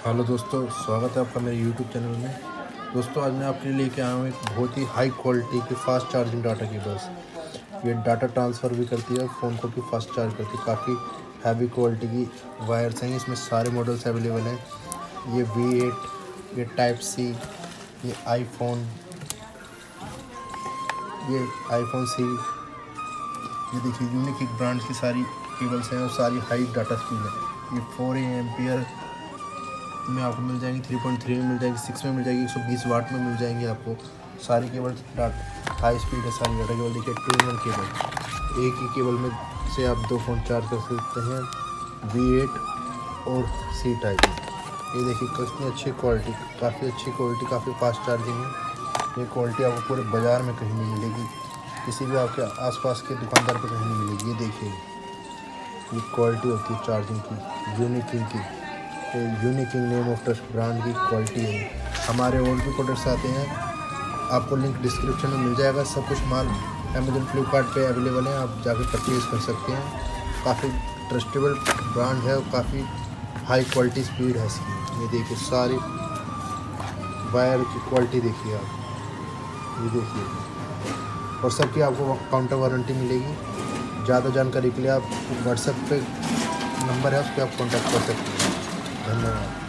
Hello दोस्तों, स्वागत है आपका मेरे YouTube चैनल में। दोस्तों, आज मैं आपके लिए लेके आया हूँ एक बहुत ही हाई क्वालिटी की फ़ास्ट चार्जिंग डाटा केबल्स। ये डाटा ट्रांसफ़र भी करती है और फ़ोन को भी फास्ट चार्ज करती है। काफ़ी हैवी क्वालिटी की वायर्स हैं। इसमें सारे मॉडल्स अवेलेबल हैं। ये V8, ये टाइप सी, ये आईफोन सी। ये देखिए, यूनिक ब्रांड की सारी केबल्स हैं और सारी हाई डाटा स्पीड है। ये 4 एम्पियर में आपको मिल जाएंगी, 3.3 में मिल जाएगी, 6 में मिल जाएगी, 120 वाट में मिल जाएंगी आपको। सारी केबल हाई स्पीड है। सारी डाटा केबल देखिए, 2-in-1 केबल। एक ही केबल में से आप 2 फ़ोन चार्ज कर सकते हैं, V8 और C टाइप। ये देखिए कितनी अच्छी क्वालिटी, काफ़ी अच्छी क्वालिटी, काफ़ी फास्ट चार्जिंग है। ये क्वालिटी आपको पूरे बाज़ार में कहीं नहीं मिलेगी, किसी भी आपके आसपास के दुकानदार पे कहीं नहीं मिलेगी। ये देखिए, ये क्वालिटी होती है चार्जिंग की, यूनिकिंग की। यूनिकिंग नेम ऑफ ट्रस्ट ब्रांड की क्वालिटी है। हमारे और भी प्रोडक्ट्स आते हैं, आपको लिंक डिस्क्रिप्शन में मिल जाएगा। सब कुछ माल अमेज़न, फ्लिपकार्ट पे अवेलेबल है, आप जाके परचेज़ कर सकते हैं। काफ़ी ट्रस्टेबल ब्रांड है और काफ़ी हाई क्वालिटी स्पीड है इसकी। ये देखिए, सारी वायर की क्वालिटी देखिए आप, ये देखिए। और सबकी आपको काउंटर वारंटी मिलेगी। ज़्यादा जानकारी के लिए आप व्हाट्सएप पे नंबर है, उस पर आप कॉन्टैक्ट कर सकते हैं। धन्यवाद।